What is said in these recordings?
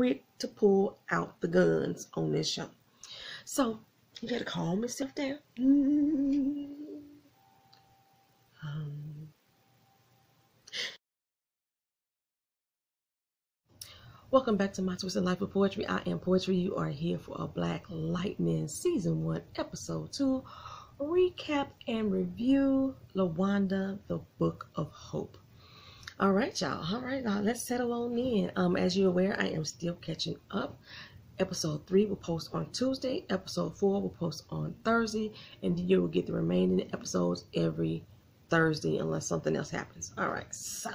quick to pull out the guns on this show. So you gotta calm yourself down. Welcome back to My Twisted Life of Poetry. I am Poetry. You are here for a Black Lightning Season 1, Episode 2, recap and review LaWanda, the Book of Hope. All right, y'all. All right, let's settle on in. As you're aware, I am still catching up. Episode 3 will post on Tuesday. Episode 4 will post on Thursday. And you will get the remaining episodes every Thursday unless something else happens. All right, so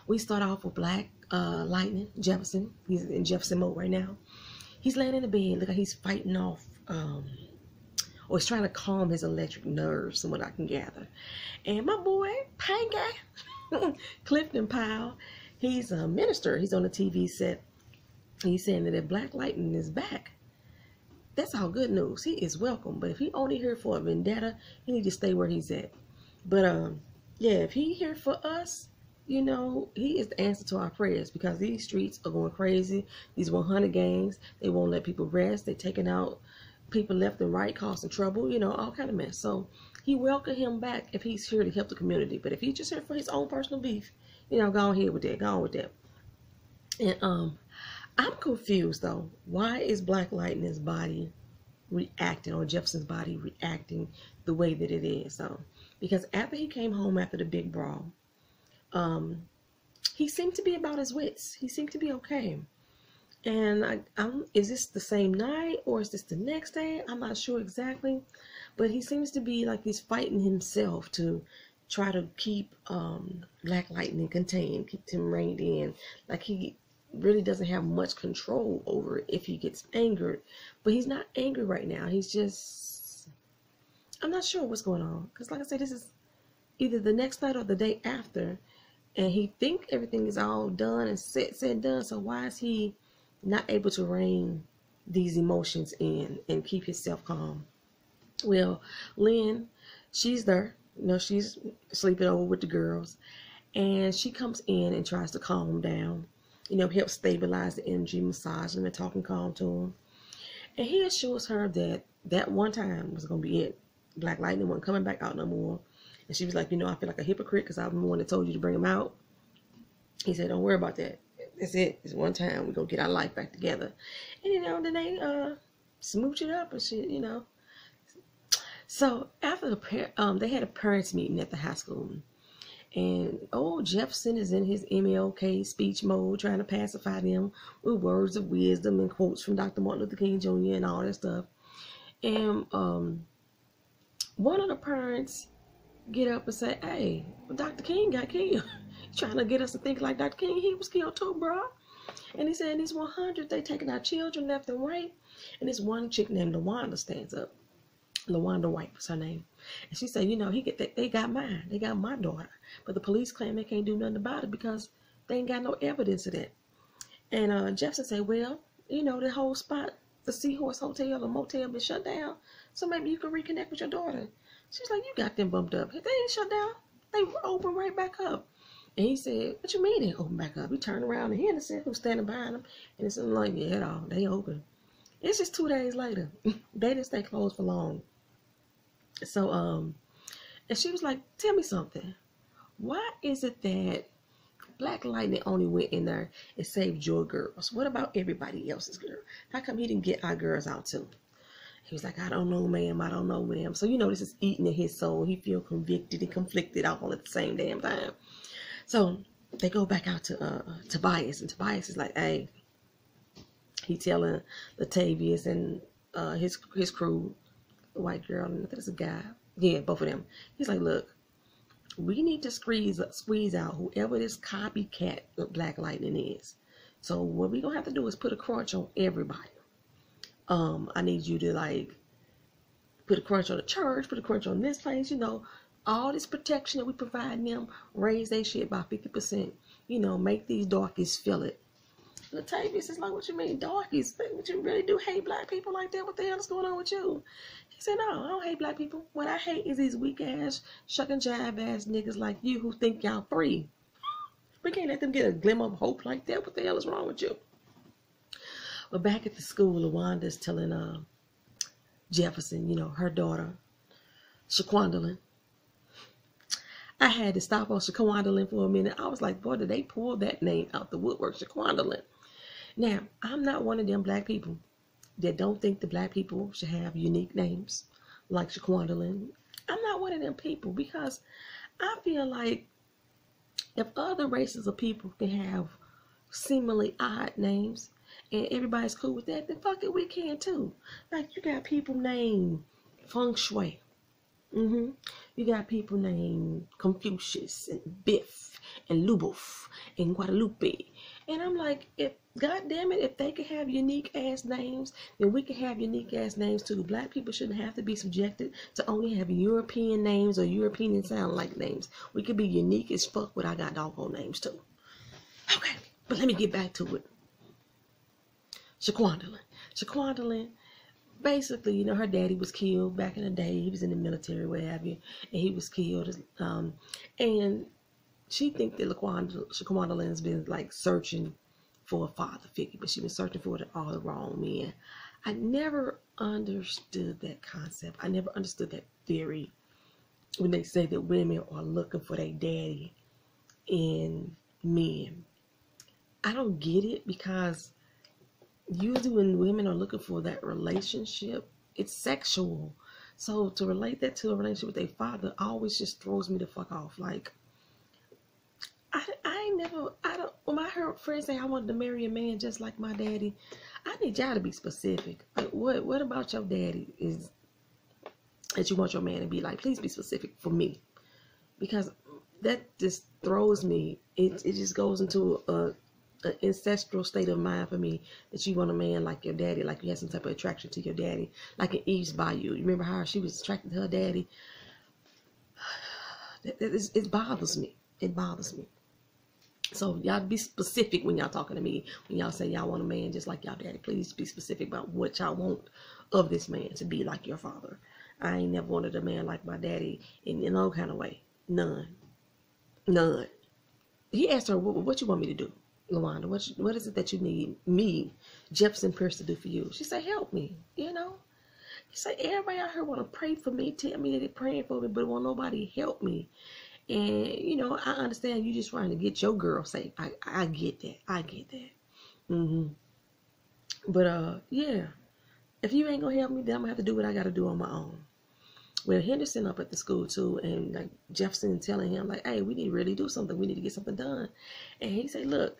we start off with Black Lightning, Jefferson. He's in Jefferson mode right now. He's laying in the bed. Look like he's fighting off, or he's trying to calm his electric nerves, from what I can gather. And my boy, Panga, Clifton Powell, he's a minister. He's on the TV set. He's saying that if Black Lightning is back, that's all good news. He is welcome. But if he only here for a vendetta, he need to stay where he's at. But yeah, if he here for us, you know, he is the answer to our prayers, because these streets are going crazy. These 100 gangs, they won't let people rest. They're taking out people left and right, causing trouble, you know, all kind of mess. So he welcome him back if he's here to help the community. But if he's just here for his own personal beef, you know, go ahead with that. Go on with that. And I'm confused though. Why is Black Lightning's body reacting, or Jefferson's body reacting the way that it is? So, because after he came home after the big brawl, he seemed to be about his wits. He seemed to be okay. And is this the same night or is this the next day? I'm not sure exactly, but he seems to be like he's fighting himself to try to keep Black Lightning contained, keep him reined in. Like he really doesn't have much control over it if he gets angered. But he's not angry right now. He's just, I'm not sure what's going on. Because like I said, this is either the next night or the day after. And he think everything is all done and said and done. So why is he not able to rein these emotions in and keep himself calm? Well, Lynn, she's there. You know, she's sleeping over with the girls. And she comes in and tries to calm him down. You know, help stabilize the energy, massage him and talking calm to him. And he assures her that that one time was going to be it. Black Lightning wasn't coming back out no more. And she was like, you know, I feel like a hypocrite because I'm the one that told you to bring him out. He said, don't worry about that. That's it. It's one time. We're going to get our life back together. And, you know, then they smooch it up and shit, you know. So after they had a parents meeting at the high school. And old Jefferson is in his MLK speech mode, trying to pacify them with words of wisdom and quotes from Dr. Martin Luther King Jr. and all that stuff. And one of the parents get up and say, hey, Dr. King got killed. Trying to get us to think like Dr. King, he was killed too, bro. And he said, these 100, they taking our children left and right. And this one chick named LaWanda stands up. LaWanda White was her name. And she said, you know, they got mine. They got my daughter. But the police claim they can't do nothing about it because they ain't got no evidence of that. And Jefferson said, well, you know, the whole spot, the Seahorse Hotel or motel been shut down. So maybe you can reconnect with your daughter. She's like, you got them bumped up. They ain't shut down. They open right back up. And he said, what you mean they open back up? He turned around and Henderson, who's standing behind him, and it's like, yeah, at all. They open. It's just 2 days later. They didn't stay closed for long. So, and she was like, tell me something. Why is it that Black Lightning only went in there and saved your girls? What about everybody else's girl? How come he didn't get our girls out too? He was like, I don't know, ma'am. I don't know, ma'am. So, you know, this is eating at his soul. He feel convicted and conflicted all at the same damn time. So they go back out to Tobias. And Tobias is like, hey, he telling Latavious and his crew, the white girl, and there's a guy. Yeah, both of them. He's like, look, we need to squeeze out whoever this copycat Black Lightning is. So what we gonna have to do is put a crunch on everybody. I need you to like put a crunch on the church, put a crunch on this place, you know, all this protection that we provide them, raise their shit by 50%, you know, make these darkies feel it. Latavious is like, what you mean, darkies? What you really do hate black people like that? What the hell is going on with you? He said, no, I don't hate black people. What I hate is these weak ass, shuck and jive ass niggas like you who think y'all free. We can't let them get a glimmer of hope like that. What the hell is wrong with you? But back at the school, LaWanda's telling Jefferson, you know, her daughter, Shaquandalyn. I had to stop on Shaquandalyn for a minute. I was like, boy, did they pull that name out the woodwork, Shaquandalyn. Now, I'm not one of them black people that don't think the black people should have unique names like Shaquandalyn. I'm not one of them people because I feel like if other races of people can have seemingly odd names and everybody's cool with that, then fuck it, we can too. Like you got people named Feng Shui. You got people named Confucius and Biff and Lubov and Guadalupe. And I'm like, if God damn it, if they can have unique ass names, then we can have unique ass names too. Black people shouldn't have to be subjected to only having European names or European sound like names. We could be unique as fuck, but I got doggone names too. Okay, but let me get back to it. Shaquandalyn, basically, you know, her daddy was killed back in the day. He was in the military, what have you, and he was killed. And she thinks that Shaquandalyn's been like searching for a father figure, but she's been searching for it at all the wrong men. I never understood that concept. I never understood that theory when they say that women are looking for their daddy in men. I don't get it because usually when women are looking for that relationship, it's sexual. So to relate that to a relationship with their father always just throws me the fuck off. Like, when I heard friends say I wanted to marry a man just like my daddy, I need y'all to be specific. Like, what about your daddy is that you want your man to be like? Please be specific for me. Because that just throws me. It just goes into an ancestral state of mind for me that you want a man like your daddy, like you have some type of attraction to your daddy, like in Eve's Bayou. You remember how she was attracted to her daddy? It bothers me. It bothers me. So y'all be specific when y'all talking to me. When y'all say y'all want a man just like y'all daddy, please be specific about what y'all want of this man to be like your father. I ain't never wanted a man like my daddy in no kind of way. None. He asked her, what you want me to do, LaWanda? What is it that you need me, Jefferson Pierce, to do for you? She said, help me, you know. He said, everybody out here want to pray for me, tell me that they're praying for me, but won't nobody help me. And, you know, I understand you just trying to get your girl safe. I get that. But, yeah. If you ain't gonna help me, then I'm gonna have to do what I gotta do on my own. Well, Henderson up at the school, too, and, like, Jefferson telling him, like, hey, we need to really do something. We need to get something done. And he said, look,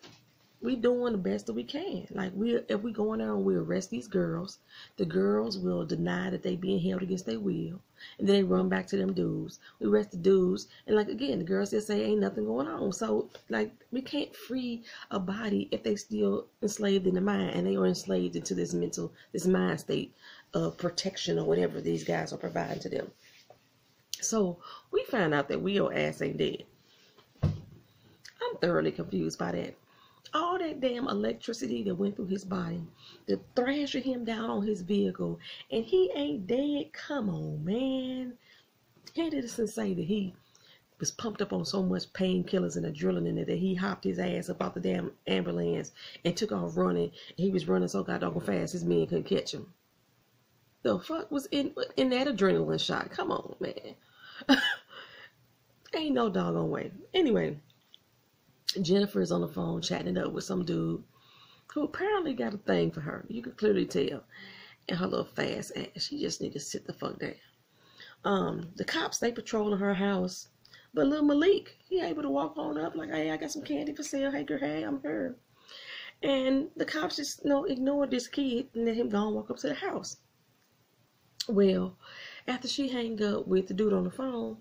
we doing the best that we can. Like, if we go in there and we arrest these girls, the girls will deny that they being held against their will. And then they run back to them dudes. We arrest the dudes. And, like, again, the girls just say ain't nothing going on. So, like, we can't free a body if they still enslaved in the mind. And they are enslaved into this mind state of protection or whatever these guys are providing to them. So, we found out that Will ass ain't dead. I'm thoroughly confused by that. All that damn electricity that went through his body, the thrashing him down on his vehicle, and he ain't dead. Come on, man. Henderson say that he was pumped up on so much painkillers and adrenaline that he hopped his ass up out the damn ambulance and took off running. And he was running so goddamn fast his men couldn't catch him. The fuck was in that adrenaline shot? Come on, man. Ain't no doggone way. Anyway, Jennifer is on the phone chatting it up with some dude who apparently got a thing for her. You could clearly tell. And her little fast ass. She just need to sit the fuck down. The cops, they patrolling her house. But little Malik, he able to walk on up like, hey, I got some candy for sale. Hey, girl, hey, I'm here. And the cops just, ignored this kid and let him go and walk up to the house. Well, after she hang up with the dude on the phone,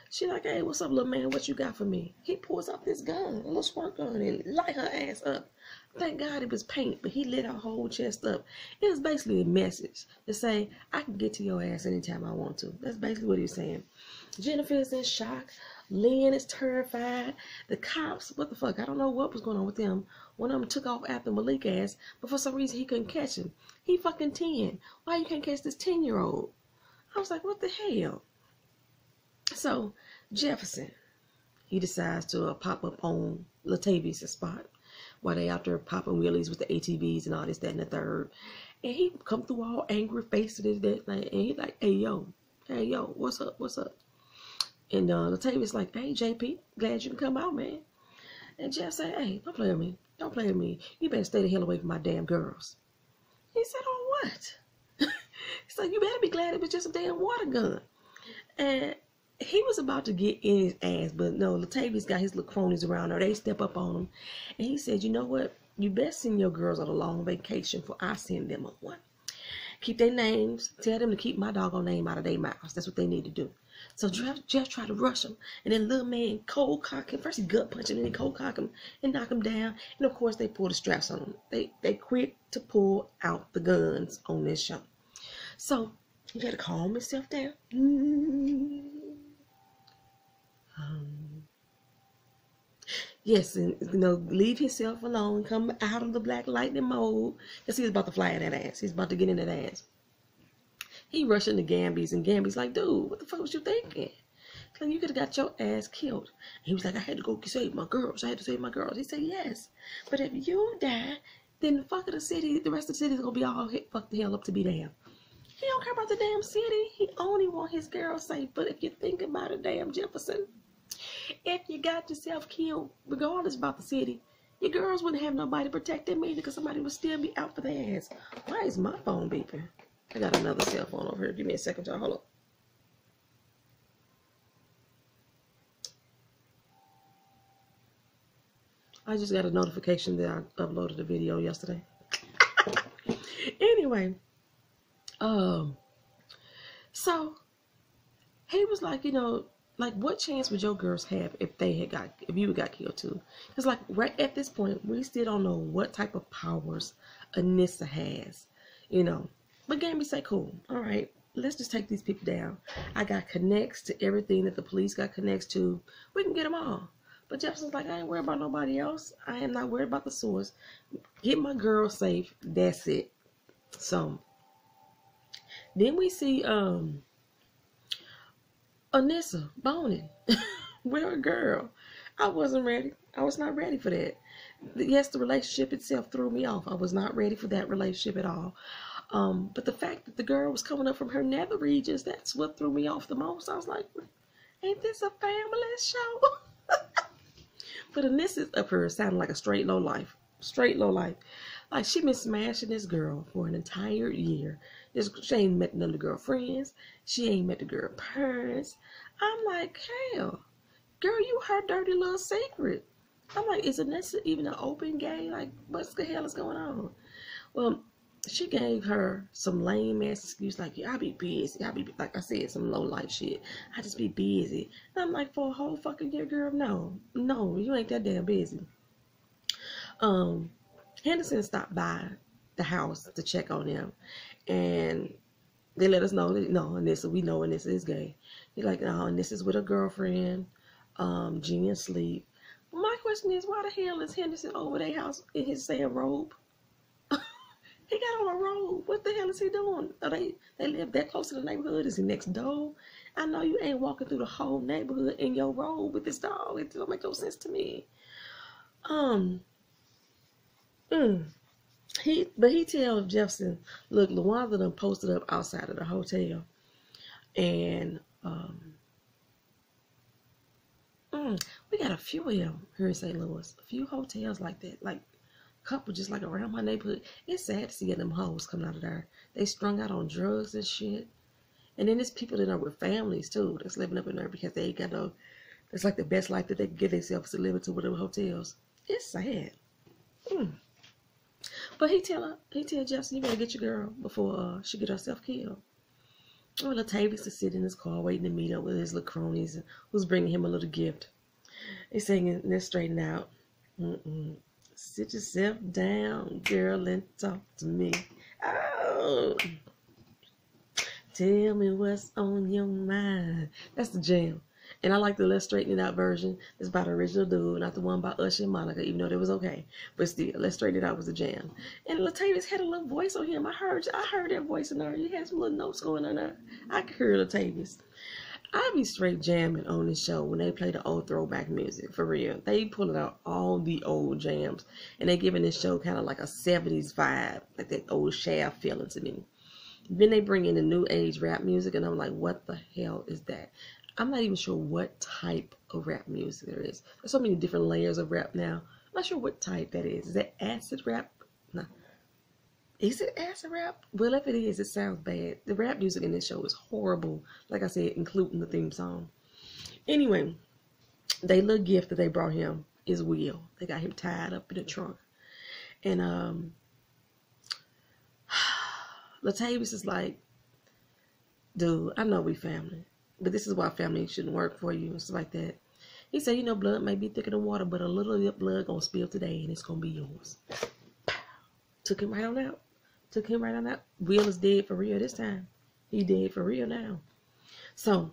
she like, hey, what's up, little man? What you got for me? He pulls out this gun, a little squirt gun, and light her ass up. Thank God it was paint, but he lit her whole chest up. It was basically a message to say, I can get to your ass anytime I want to. That's basically what he was saying. Jennifer is in shock. Lynn is terrified. The cops, what the fuck? I don't know what was going on with them. One of them took off after Malik ass, but for some reason he couldn't catch him. He fucking 10. Why you can't catch this 10-year-old? I was like, what the hell? So, Jefferson, he decides to pop up on Latavious' spot. while they out there popping wheelies with the ATVs and all this, that, and the third. And he come through all angry faced and that, and he like, hey yo, what's up? And Latavious like, hey JP, glad you can come out, man. And Jeff said, hey, don't play with me. You better stay the hell away from my damn girls. He said, oh, what? He's like, you better be glad it was just a damn water gun. And he was about to get in his ass, but no, Latavious got his little cronies around her. They step up on him. And he said, you know what? You best send your girls on a long vacation before I send them on one. Keep their names. Tell them to keep my doggone name out of their mouths. That's what they need to do. So Jeff tried to rush him. And then little man cold cock him. First he gut punch him, and then he cold cock him and knock him down. And of course they pull the straps on him. They quick to pull out the guns on this show. So he had to calm himself down. Yes, and leave himself alone, come out of the Black Lightning mode, because he's about to fly in that ass. He's about to get in that ass. He rushing to Gamby's, and Gamby's like, dude, what the fuck was you thinking? Like, you could have got your ass killed. And he was like, I had to go save my girls. I had to save my girls. He said, yes, but if you die, then the fuck of the city, the rest of the city is going to be all fucked the hell up to be damn. He don't care about the damn city. He only want his girls safe. But if you think about it, damn Jefferson, if you got yourself killed, regardless about the city, your girls wouldn't have nobody to protect them either, because somebody would still be out for their ass. Why is my phone beeping? I got another cell phone over here. Give me a second, y'all. Hold on. I just got a notification that I uploaded a video yesterday. Anyway, so he was like, like, what chance would your girls have if you got killed too? Because like right at this point, we still don't know what type of powers Anisa has, But Gamby say, cool, all right, let's just take these people down. I got connects to everything that the police got connects to. We can get them all. But Jefferson's like, I ain't worried about nobody else. I am not worried about the source. Get my girl safe. That's it. So then we see Anisa boning with her girl. I wasn't ready. I was not ready for that. Yes, the relationship itself threw me off. I was not ready for that relationship at all. But the fact that the girl was coming up from her nether regions, that's what threw me off the most. I was like, ain't this a family show? But Anissa's up here sounding like a straight low life. Straight low life. Like, she been smashing this girl for an entire year. She ain't met none of the girlfriends. She ain't met the girl parents. I'm like, hell, girl, you her dirty little secret. I'm like, is Anissa even an open gay? Like, what the hell is going on? Well, she gave her some lame ass excuse like, yeah, I be busy. I be, like I said, some low life shit. I just be busy. And I'm like, for a whole fucking year, girl, no, you ain't that damn busy. Henderson stopped by the house to check on them, and they let us know that, no, Anissa, we know Anissa is gay. He's like, no, Anissa's with a girlfriend, Jeannie asleep. My question is, why the hell is Henderson over their house in his sand robe? He got on a robe. What the hell is he doing? Are they live that close to the neighborhood? Is he next door? I know you ain't walking through the whole neighborhood in your robe with this dog. It don't make no sense to me. He tell Jefferson, look, LaWanda done posted up outside of the hotel, and we got a few of them here in St. Louis. A few hotels like that, like a couple just like around my neighborhood. It's sad to see them hoes coming out of there. They strung out on drugs and shit. And then there's people in there with families too that's living up in there because they ain't got no. It's like the best life that they can give themselves to live into whatever hotels. It's sad. But he tell Jefferson, you better get your girl before she get herself killed. Well, Latavious is sitting in his car waiting to meet up with his little cronies who's bringing him a little gift. He's singing, let's straighten out. Sit yourself down, girl, and talk to me. Oh, tell me what's on your mind. That's the jam. And I like the Let's Straighten It Out version. It's by the original dude, not the one by Usher and Monica, even though it was okay. But still, Let's Straighten It Out was the jam. And Latavious had a little voice on him. I heard that voice in there. He had some little notes going on there. I could hear Latavious. I be straight jamming on this show when they play the old throwback music, for real. They pulling out all the old jams, and they giving this show kind of like a 70s vibe, like that old Shaft feeling to me. Then they bring in the new age rap music, and I'm like, what the hell is that? I'm not even sure what type of rap music there is. There's so many different layers of rap now. I'm not sure what type that is. Is that acid rap? No. Is it acid rap? Well, if it is, it sounds bad. The rap music in this show is horrible. Like I said, including the theme song. Anyway, they little gift that they brought him is Will. They got him tied up in the trunk. And Latavious is like, dude, I know we family, but this is why family shouldn't work for you and stuff like that. He said, you know, blood may be thicker than water, but a little of your blood gonna spill today, and it's gonna be yours. Took him right on out. Took him right on out. Will is dead for real this time. He dead for real now. So,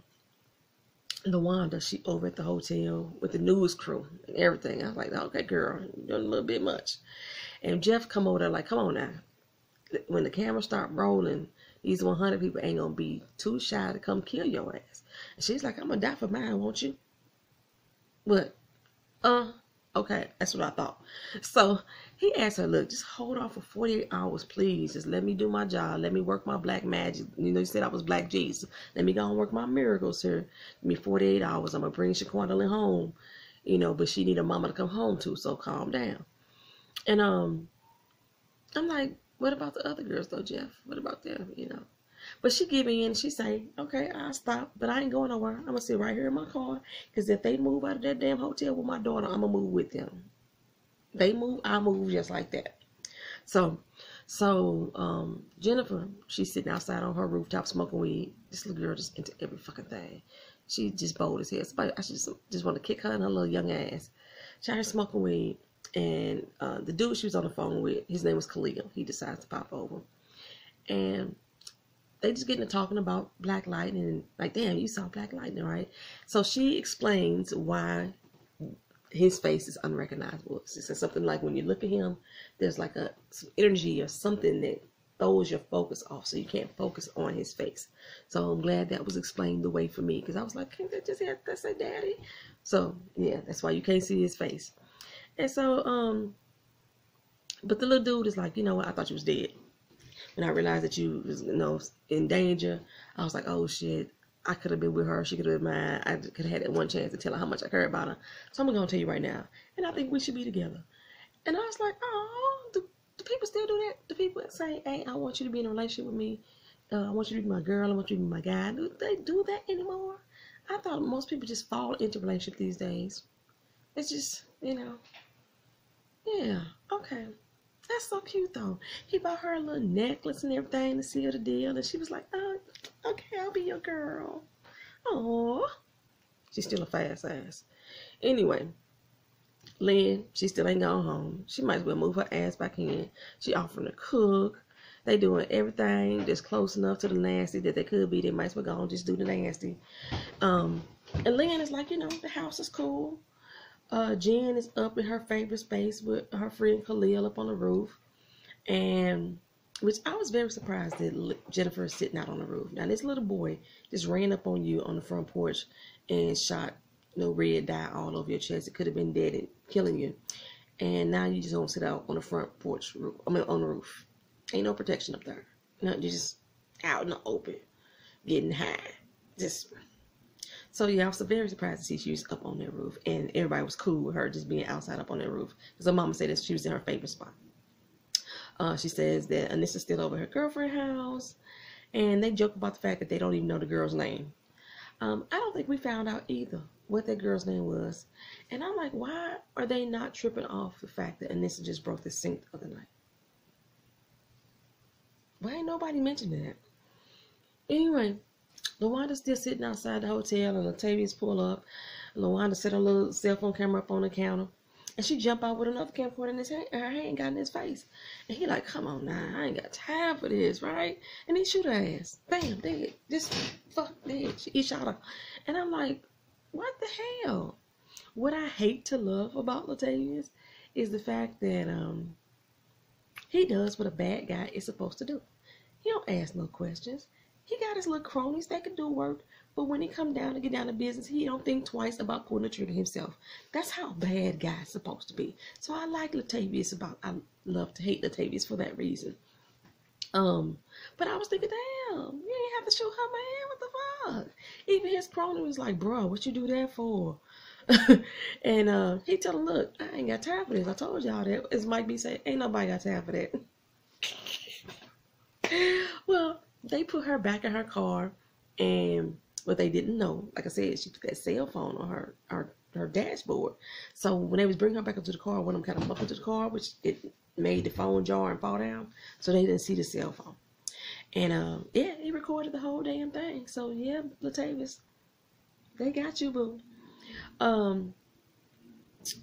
LaWanda, she over at the hotel with the news crew and everything. I was like, okay, girl, you're doing a little bit much. And Jeff come over there like, come on now. When the camera start rolling, these 100 people ain't gonna be too shy to come kill your ass. And she's like, I'm gonna die for mine, won't you? What? Okay, that's what I thought. So he asked her, look, just hold off for 48 hours, please. Just let me do my job. Let me work my black magic. You know, you said I was Black Jesus. Let me go and work my miracles here. Give me 48 hours. I'm going to bring Shaquanda Lynn home. You know, but she need a mama to come home to, so calm down. And I'm like, what about the other girls, though, Jeff? What about them, you know? But she give in and she say, okay, I'll stop, but I ain't going nowhere. I'm going to sit right here in my car, because if they move out of that damn hotel with my daughter, I'm going to move with them. They move, I move just like that. So Jennifer, she's sitting outside on her rooftop smoking weed. This little girl just into every fucking thing. She just bold as hell. Somebody, I just want to kick her in her little young ass. She started smoking weed, and the dude she was on the phone with, his name was Khalil. He decides to pop over. And they just getting to talking about Black Lightning, and like, damn, you saw Black Lightning, right? So she explains why his face is unrecognizable. She says something like, when you look at him, there's like some energy or something that throws your focus off, so you can't focus on his face. So I'm glad that was explained the way for me, because I was like, can't they just have that say daddy? So yeah, that's why you can't see his face. And so but the little dude is like, you know what, I thought you was dead. When I realized that you was, you know, in danger, I was like, oh shit, I could have been with her, she could have been mine. I could have had that one chance to tell her how much I care about her. So I'm gonna tell you right now, and I think we should be together. And I was like, oh, do people still do that? Do people say, hey, I want you to be in a relationship with me, I want you to be my girl, I want you to be my guy? Do they do that anymore? I thought most people just fall into relationships these days. It's just, you know, yeah, okay. That's so cute, though. He bought her a little necklace and everything to seal the deal. And she was like, oh, okay, I'll be your girl. Oh, she's still a fast ass. Anyway, Lynn, she still ain't gone home. She might as well move her ass back in. She offering to cook. They doing everything that's close enough to the nasty that they could be. They might as well go and just do the nasty. And Lynn is like, you know, the house is cool. Jen is up in her favorite space with her friend Khalil up on the roof, and which I was very surprised that Jennifer is sitting out on the roof. Now this little boy just ran up on you on the front porch and shot, you know, red dye all over your chest. It could have been dead and killing you, and now you just don't sit out on the front porch roof. I mean on the roof. Ain't no protection up there. No, you're just out in the open, getting high. Just. So yeah, I was very surprised to see she was up on that roof, and everybody was cool with her just being outside up on that roof, because her mama said that she was in her favorite spot. She says that Anissa's still over her girlfriend's house, and they joke about the fact that they don't even know the girl's name. I don't think we found out either what that girl's name was, and I'm like, why are they not tripping off the fact that Anissa just broke the sink the other night? Why ain't nobody mentioning that? Anyway, LaWanda's still sitting outside the hotel, and Latavious pull up. LaWanda set her little cell phone camera up on the counter, and she jump out with another camcorder in her hand, got in his face. And he like, come on now, I ain't got time for this, right? And he shoot her ass. Bam, dead. Just fuck dead. He shot her. And I'm like, what the hell? What I hate to love about Latavious is the fact that he does what a bad guy is supposed to do. He don't ask no questions. He got his little cronies that can do work, but when it come down to get down to business, he don't think twice about pulling the trigger himself. That's how bad guys supposed to be. So I like Latavious I love to hate Latavious for that reason. But I was thinking, damn, you ain't have to shoot her, man. What the fuck? Even his crony was like, bro, what you do that for? And he told him, look, I ain't got time for this. I told y'all that. As Mike B said, ain't nobody got time for that. Well, they put her back in her car, and what they didn't know, like I said, she put that cell phone on her dashboard. So when they was bringing her back into the car, one of them kind of bumped into the car, which it made the phone jar and fall down, so they didn't see the cell phone. And yeah, he recorded the whole damn thing. So yeah, Latavious, they got you, boo.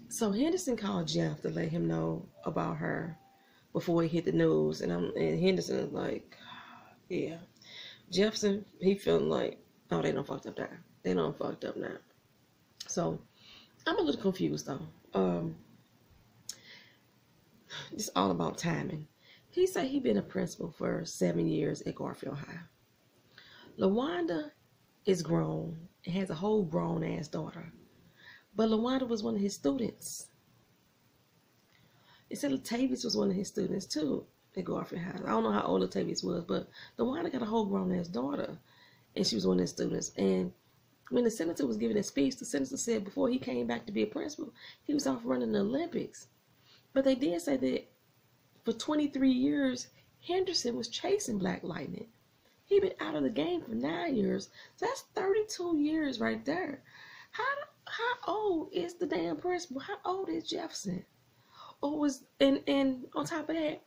So Henderson called Jeff to let him know about her before he hit the news, and Henderson is like, yeah. Jefferson, he feeling like, oh, they done fucked up there. They done fucked up now. So I'm a little confused though. It's all about timing. He said he been a principal for 7 years at Garfield High. LaWanda is grown and has a whole grown ass daughter. But LaWanda was one of his students. They said Latavious was one of his students too at Garfield High. I don't know how old Latavious was, but LaWanda got a whole grown ass daughter, and she was one of his students. And when the senator was giving a speech, the senator said before he came back to be a principal, he was off running the Olympics. But they did say that for 23 years, Henderson was chasing Black Lightning. He been out of the game for 9 years. So that's 32 years right there. How old is the damn principal? How old is Jefferson? Or was and on top of that,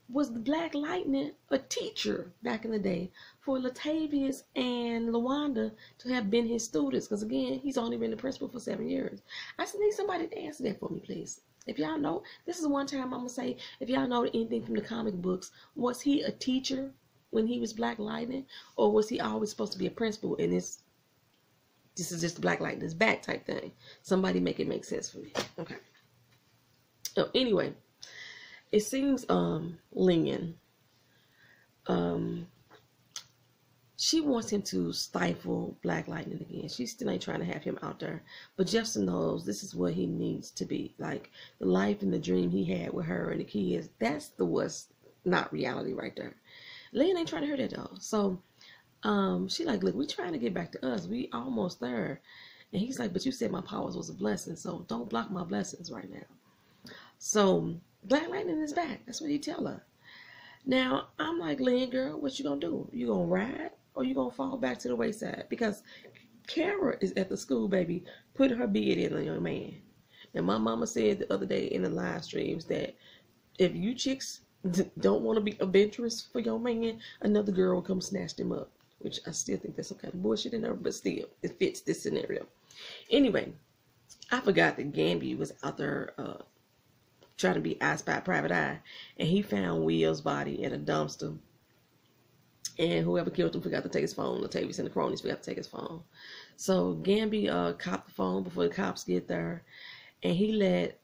was the Black Lightning a teacher back in the day for Latavious and LaWanda to have been his students? Because again, he's only been the principal for 7 years. I just need somebody to answer that for me, please. If y'all know, this is one time I'm gonna say, if y'all know anything from the comic books, was he a teacher when he was Black Lightning, or was he always supposed to be a principal? And this is just Black Lightning's back type thing. Somebody make it make sense for me. Okay. So anyway, it seems Lynn, she wants him to stifle Black Lightning again. She still ain't trying to have him out there. But Jefferson knows this is what he needs to be. Like the life and the dream he had with her and the kids, that's the what's not reality right there. Lynn ain't trying to hear that though. So she like, look, we trying to get back to us. We almost there. And he's like, but you said my powers was a blessing, so don't block my blessings right now. So Black Lightning is back. That's what he tell her. Now, I'm like, Lynn, girl, what you gonna do? You gonna ride or you gonna fall back to the wayside? Because Kara is at the school, baby, putting her bid in on your man. And my mama said the other day in the live streams that if you chicks don't want to be adventurous for your man, another girl will come snatch them up. Which I still think that's some kind of bullshit in there, but still, it fits this scenario. Anyway, I forgot that Gamby was out there trying to be I Spy Private Eye, and he found Will's body in a dumpster. And whoever killed him forgot to take his phone. Latavious and the cronies forgot to take his phone. So Gamby copped the phone before the cops get there, and he let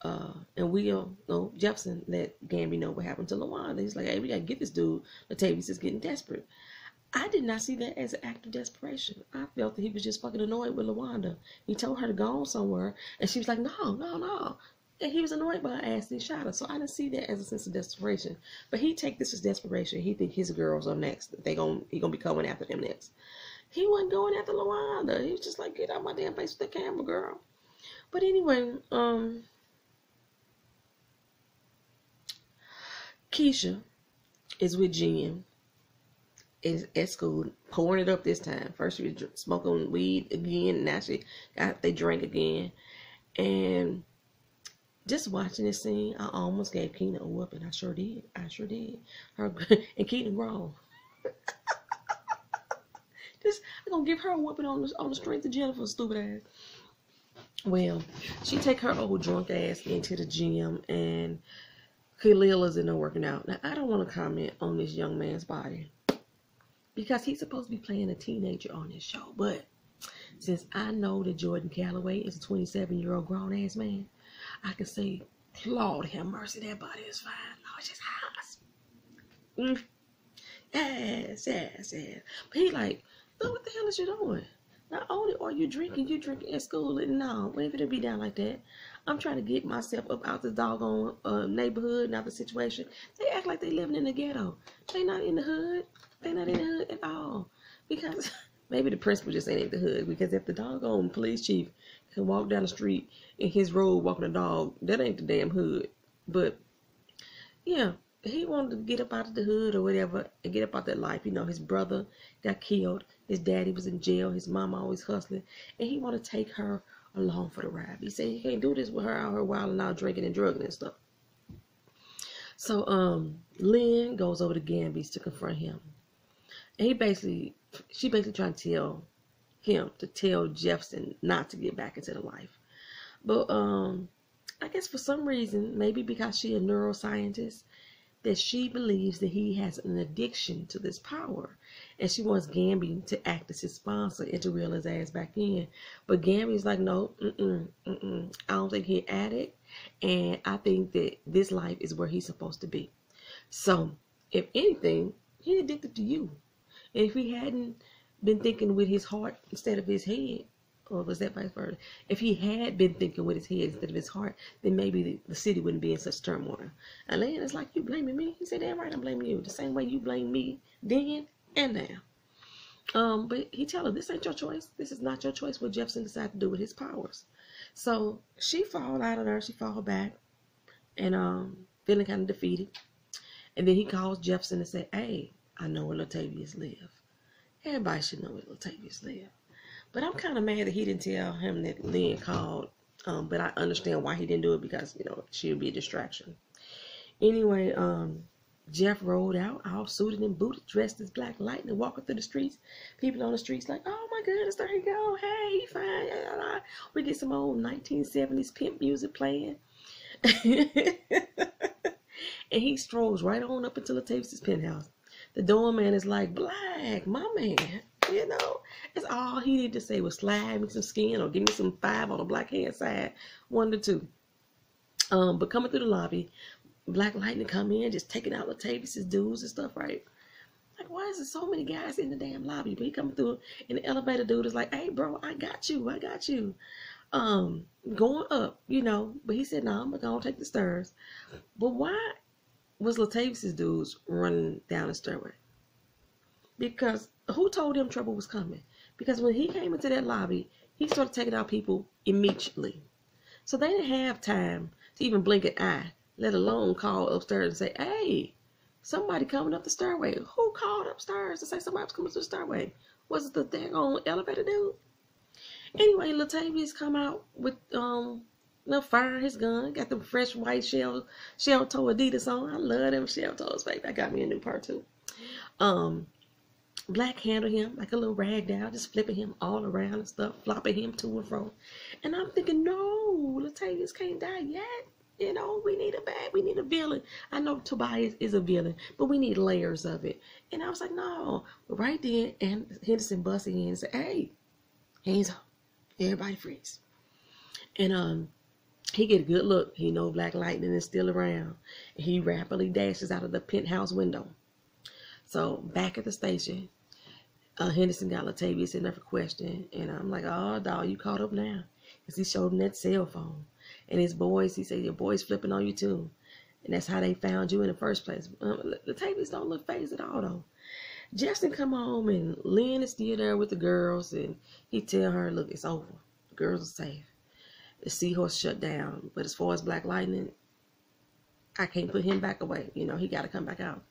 Jefferson let Gamby know what happened to LaWanda. He's like, hey, we gotta get this dude. Latavious is getting desperate. I did not see that as an act of desperation. I felt that he was just fucking annoyed with LaWanda. He told her to go on somewhere, and she was like, no. And he was annoyed by her ass and he shot her. So I didn't see that as a sense of desperation. But he take this as desperation. He think his girls are next. He gonna be coming after them next. He wasn't going after LaWanda. He was just like, get out my damn face with the camera, girl. But anyway, Keisha is with Jen at school, pouring it up this time. First she was smoking weed again, now she got they drink again. And just watching this scene, I almost gave Keena a whooping. I sure did. Her and Keena grown. I'm gonna give her a whooping on the strength of Jennifer's stupid ass. Well, she take her old drunk ass into the gym, and Khalil is in there working out. Now I don't want to comment on this young man's body, because he's supposed to be playing a teenager on this show. But since I know that Jordan Calloway is a 27-year-old grown-ass man, I can say, Lord have mercy, that body is fine. Lord, it's just hot. Yes, yes, yes. But he like, look, what the hell is you doing? Not only are you drinking at school. And no, wait for it to be down like that. I'm trying to get myself up out the doggone neighborhood and out the situation. They act like they living in the ghetto. They not in the hood. They not in the hood at all. Because maybe the principal just ain't in the hood. Because if the doggone police chief can walk down the street in his road walking a dog, that ain't the damn hood. But yeah, he wanted to get up out of the hood or whatever and get up out that life. You know, his brother got killed. His daddy was in jail. His mom always hustling. And he wanted to take her along for the ride. He said he can't do this with her out here wilding out, drinking and drugging and stuff. So Lynn goes over to Gamby's to confront him. And she basically trying to tell him to tell Jefferson not to get back into the life. But I guess for some reason, maybe because she a neuroscientist, that she believes that he has an addiction to this power. And she wants Gamby to act as his sponsor and to reel his ass back in. But Gamby's like, no, I don't think he's an addict. And I think that this life is where he's supposed to be. So, if anything, he's addicted to you. And if he hadn't been thinking with his heart instead of his head, or was that vice versa? If he had been thinking with his head instead of his heart, then maybe the city wouldn't be in such turmoil. And Lynn is like, you blaming me? He said, damn right, I'm blaming you. The same way you blame me then and now. But he tell her, this ain't your choice. This is not your choice what Jefferson decided to do with his powers. So she fall out of there. She fall back and feeling kind of defeated. And then he calls Jefferson and say, hey, I know where Latavious live. Everybody should know where Latavious live. But I'm kind of mad that he didn't tell him that Lynn called. But I understand why he didn't do it because, you know, she would be a distraction. Anyway, Jeff rolled out, all suited and booted, dressed as Black Lightning, walking through the streets. People on the streets like, oh my goodness, there he go. Hey, he fine. We get some old 1970s pimp music playing. And he strolls right on up into Latavious' penthouse. The doorman is like, Black, my man. You know, it's all he needed to say was slide me some skin or give me some 5 on the black hand side. 1 to 2. But coming through the lobby, Black Lightning come in, just taking out Latavious' dudes and stuff, right? Like, why is there so many guys in the damn lobby? But he coming through, and the elevator dude is like, hey, bro, I got you. Going up, you know. But he said, no, I'm going to take the stairs. But why was Latavious' dudes running down the stairway? Because who told him trouble was coming? Because when he came into that lobby, he started taking out people immediately. So they didn't have time to even blink an eye, let alone call upstairs and say, hey, somebody coming up the stairway. Who called upstairs to say somebody was coming to the stairway? Was it the daggone elevator dude? Anyway, Latavious come out with firing his gun, got them fresh white shell toe Adidas on. I love them shell toes, baby. That got me a new pair too. Black handled him like a little rag doll, just flipping him all around and stuff, flopping him to and fro. And I'm thinking, no, Latavious can't die yet. You know, we need a villain. I know Tobias is a villain, but we need layers of it. And I was like, no. But right then, and Henderson busted in and said, hey, hands up. Everybody freeze. And he get a good look. He know Black Lightning is still around. He rapidly dashes out of the penthouse window. So back at the station, Henderson got Latavious in there for question. And I'm like, oh, dog, you caught up now. Because he showed him that cell phone. And his boys, he said, your boys flipping on you too. And that's how they found you in the first place. Latavious don't look phased at all, though. Jefferson come home, and Lynn is still there with the girls. And he tell her, look, it's over. The girls are safe. The Seahorse shut down. But as far as Black Lightning, I can't put him back away. You know, he got to come back out.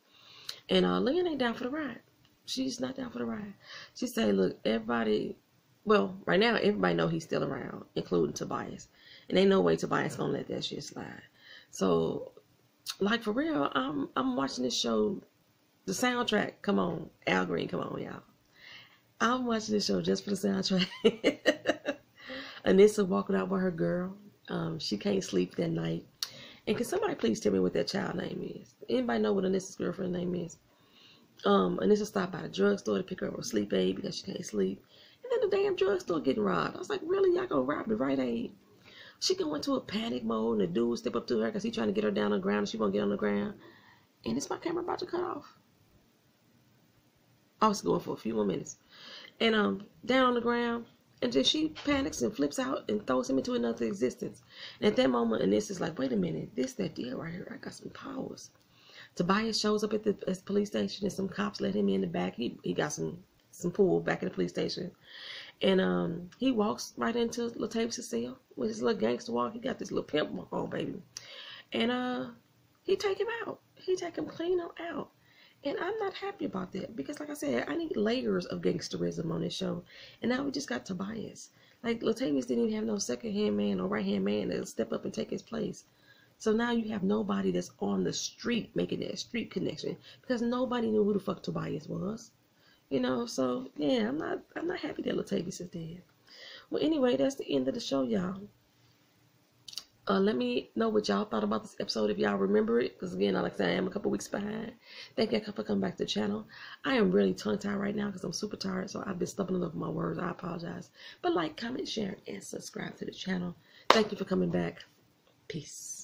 And Lynn ain't down for the ride. She's not down for the ride. She say, look, everybody, well, right now, everybody know he's still around, including Tobias. And ain't no way Tobias gonna let that shit slide. So, like, for real, I'm watching this show, the soundtrack, come on. Al Green, come on, y'all. I'm watching this show just for the soundtrack. Anisa walking out with her girl. She can't sleep that night. And can somebody please tell me what that child name is? Anybody know what Anissa's girlfriend name is? Anisa stopped by the drugstore to pick her up a sleep aid because she can't sleep. And then the damn drugstore getting robbed. I was like, really? Y'all gonna rob the Rite Aid? She go into a panic mode, and the dude step up to her because he's trying to get her down on the ground, and she won't get on the ground. And is my camera about to cut off? I was going for a few more minutes. And down on the ground. And then she panics and flips out and throws him into another existence. And at that moment, Anissa's like, wait a minute, this that deal right here. I got some powers. Tobias shows up at the police station and some cops let him in the back. He got some pull back at the police station. And he walks right into Latavious' cell with his little gangster walk. He got this little pimp walk on, baby. And he take him out. He take him clean out. And I'm not happy about that because, like I said, I need layers of gangsterism on this show. And now we just got Tobias. Like, Latavious didn't even have no second-hand man or right-hand man to step up and take his place. So now you have nobody that's on the street making that street connection because nobody knew who the fuck Tobias was. You know, so yeah, I'm not happy that Latavious is dead. Well, anyway, that's the end of the show, y'all. Let me know what y'all thought about this episode if y'all remember it. Because again, like I said, I am a couple weeks behind. Thank you for coming back to the channel. I am really tongue-tied right now because I'm super tired. So I've been stumbling over my words. I apologize. But like, comment, share, and subscribe to the channel. Thank you for coming back. Peace.